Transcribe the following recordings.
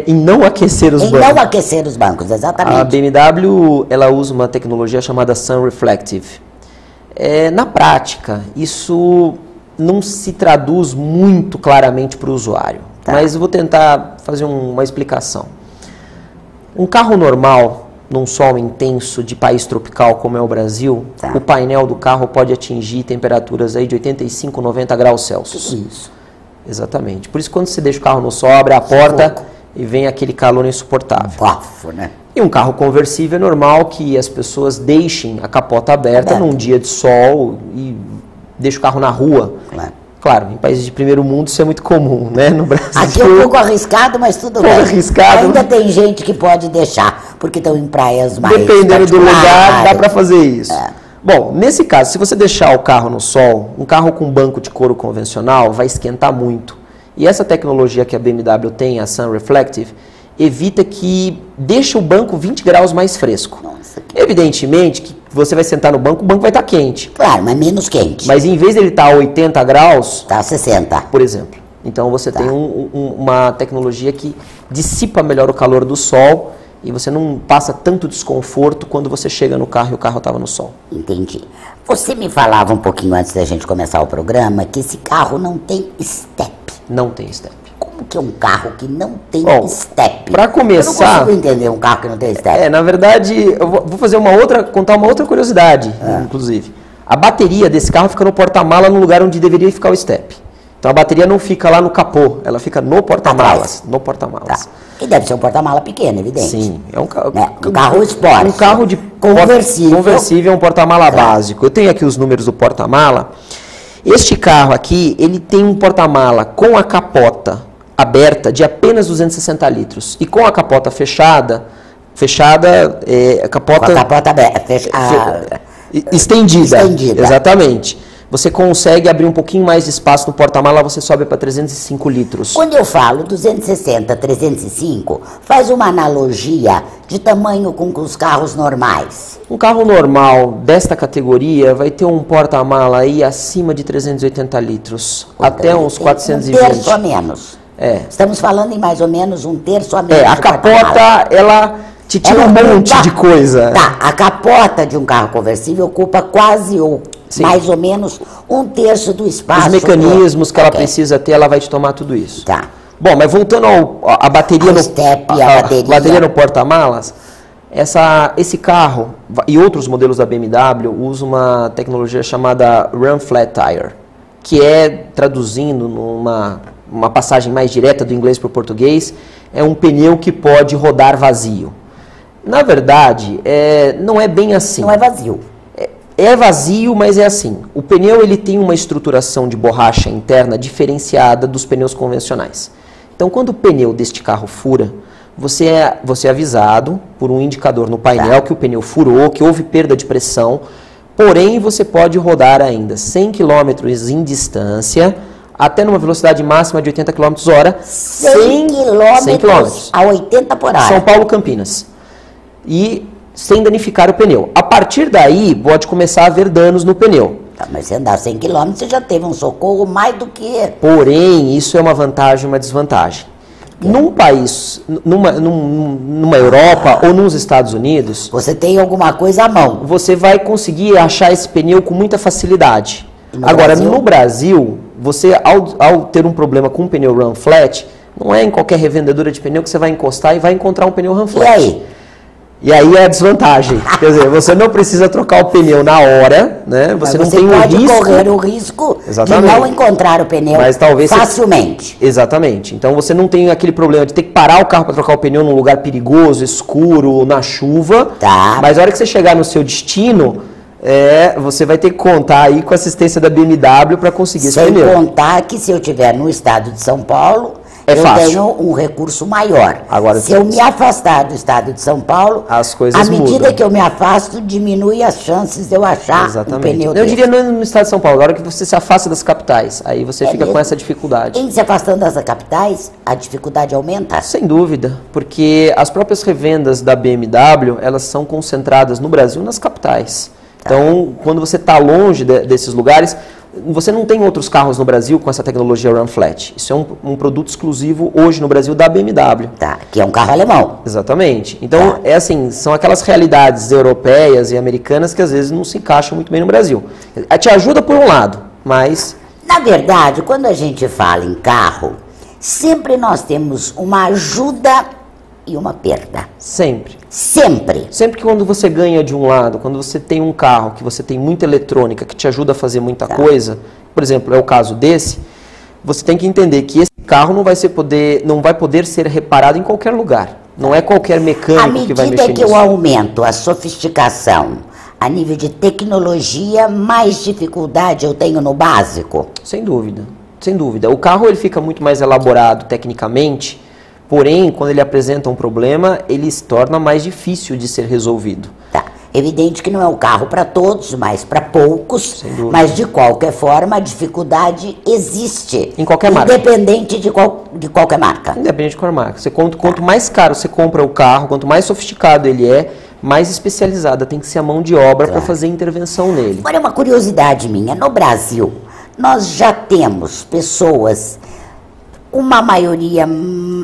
em não aquecer os bancos. Em não aquecer os bancos, exatamente. A BMW, ela usa uma tecnologia chamada Sun Reflective. Na prática, isso não se traduz muito claramente para o usuário, mas eu vou tentar fazer uma explicação. Um carro normal, num sol intenso de país tropical como é o Brasil, o painel do carro pode atingir temperaturas aí de 85, 90 graus Celsius. Isso. Exatamente. Por isso, quando você deixa o carro no sol, abre a porta e vem aquele calor insuportável. Bafo, né? E um carro conversível é normal que as pessoas deixem a capota aberta num dia de sol e deixem o carro na rua. Claro, em países de primeiro mundo isso é muito comum, né? No Brasil. Aqui é um pouco arriscado, mas tudo bem. Arriscado. Ainda tem gente que pode deixar, porque estão em praias mais dependendo do lugar, dá para fazer isso. Bom, nesse caso, se você deixar o carro no sol, um carro com banco de couro convencional vai esquentar muito. E essa tecnologia que a BMW tem, a Sun Reflective, evita que deixe o banco 20 graus mais fresco. Nossa, Evidentemente que você vai sentar no banco, o banco vai estar quente. Claro, mas menos quente. Mas em vez dele estar a 80 graus... Está a 60. Por exemplo. Então você tem uma tecnologia que dissipa melhor o calor do sol e você não passa tanto desconforto quando você chega no carro e o carro estava no sol. Entendi. Você me falava um pouquinho antes da gente começar o programa que esse carro não tem step. Não tem step. Como que é um carro que não tem step? Para começar... Eu não consigo entender um carro que não tem step. Na verdade, eu vou fazer contar uma outra curiosidade, inclusive. A bateria desse carro fica no porta-mala no lugar onde deveria ficar o step. Então a bateria não fica lá no capô, ela fica no porta-malas. No porta-malas. Que deve ser um porta-mala pequeno, evidente. Sim, é um carro. Um carro esporte. Um carro de conversível, é um porta-mala básico. Eu tenho aqui os números do porta-mala. Este carro aqui, ele tem um porta-mala com a capota aberta de apenas 260 litros. E com a capota fechada, a capota... Com a capota aberta, estendida. Exatamente. Você consegue abrir um pouquinho mais de espaço no porta-mala, você sobe para 305 litros. Quando eu falo 260, 305, faz uma analogia de tamanho com os carros normais. Um carro normal desta categoria vai ter um porta-mala aí acima de 380 litros, até uns 420. Um terço a menos. Estamos falando em mais ou menos um terço a menos. A capota, ela te tira um monte de coisa. A capota de um carro conversível ocupa quase ou mais ou menos um terço do espaço. Os mecanismos que ela precisa ter, ela vai te tomar tudo isso. Bom, mas voltando à bateria bateria no porta-malas, esse carro e outros modelos da BMW usam uma tecnologia chamada Run Flat Tire, que traduzindo numa passagem mais direta do inglês para o português, é um pneu que pode rodar vazio. Na verdade, não é bem assim. Não é vazio. É vazio, mas é assim. O pneu ele tem uma estruturação de borracha interna diferenciada dos pneus convencionais. Então, quando o pneu deste carro fura, você é avisado por um indicador no painel que o pneu furou, que houve perda de pressão, porém você pode rodar ainda 100 km em distância, até numa velocidade máxima de 80 km/h. 100 km a 80 por hora. São Paulo, Campinas. E sem danificar o pneu. A partir daí, pode começar a haver danos no pneu. Mas você andar 100 km, você já teve um socorro mais do que... Porém, isso é uma vantagem e uma desvantagem. Num país, numa Europa ou nos Estados Unidos... Você tem alguma coisa à mão. Você vai conseguir achar esse pneu com muita facilidade. Agora, no Brasil, você, ao ter um problema com um pneu Run Flat, não é em qualquer revendedora de pneu que você vai encostar e vai encontrar um pneu Run Flat. E aí? E aí é a desvantagem. Quer dizer, você não precisa trocar o pneu na hora, né? Você não tem o risco. Você pode correr o risco de não encontrar o pneu facilmente. Exatamente. Então você não tem aquele problema de ter que parar o carro para trocar o pneu num lugar perigoso, escuro, na chuva. Mas a hora que você chegar no seu destino, você vai ter que contar aí com a assistência da BMW para conseguir esse pneu. Sem contar que se eu estiver no estado de São Paulo... eu tenho um recurso maior. Agora, se eu me afastar do estado de São Paulo, as coisas à medida mudam. que eu me afasto, diminui as chances de eu achar um pneu Eu diria no estado de São Paulo, agora que você se afasta das capitais, aí você fica com essa dificuldade. Em se afastando das capitais, a dificuldade aumenta? Sem dúvida, porque as próprias revendas da BMW, elas são concentradas no Brasil nas capitais. Então, quando você está longe desses lugares, você não tem outros carros no Brasil com essa tecnologia Run Flat. Isso é um produto exclusivo hoje no Brasil da BMW. Tá, que é um carro alemão. Exatamente. Então, é assim, são aquelas realidades europeias e americanas que às vezes não se encaixam muito bem no Brasil. Te ajuda por um lado, mas... Na verdade, quando a gente fala em carro, sempre nós temos uma ajuda e uma perda. Sempre. Sempre. Sempre que quando você ganha de um lado, quando você tem um carro que você tem muita eletrônica, que te ajuda a fazer muita coisa, por exemplo, é o caso desse, você tem que entender que esse carro não vai poder ser reparado em qualquer lugar. Não é qualquer mecânico que vai mexer nisso. À medida que eu aumento a sofisticação a nível de tecnologia, mais dificuldade eu tenho no básico? Sem dúvida, sem dúvida. O carro ele fica muito mais elaborado tecnicamente, porém, quando ele apresenta um problema, ele se torna mais difícil de ser resolvido. Tá. Evidente que não é um carro para todos, mas para poucos. Mas, de qualquer forma, a dificuldade existe. Em qualquer marca. Independente de qualquer marca. Independente de qualquer marca. Quanto mais caro você compra o carro, quanto mais sofisticado ele é, mais especializada tem que ser a mão de obra para fazer intervenção nele. Agora, uma curiosidade minha. No Brasil, nós já temos pessoas, uma maioria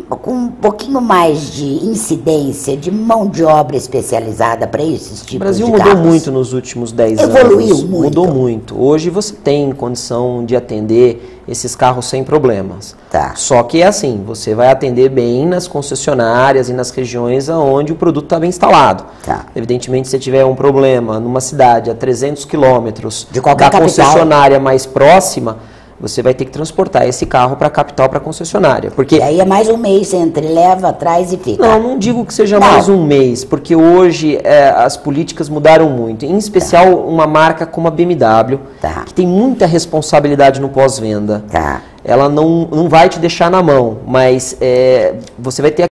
com um pouquinho mais de incidência, de mão de obra especializada para esses tipos de carros. O Brasil mudou muito nos últimos 10 anos. Evoluiu muito. Mudou muito. Hoje você tem condição de atender esses carros sem problemas. Tá. Só que é assim, você vai atender bem nas concessionárias e nas regiões onde o produto está bem instalado. Tá. Evidentemente, se você tiver um problema numa cidade a 300 quilômetros da concessionária mais próxima, você vai ter que transportar esse carro para a capital, para a concessionária. Porque... E aí é mais um mês, entre leva, traz e fica. Não digo que seja mais um mês, porque hoje as políticas mudaram muito. Em especial uma marca como a BMW, que tem muita responsabilidade no pós-venda. Ela não vai te deixar na mão, mas você vai ter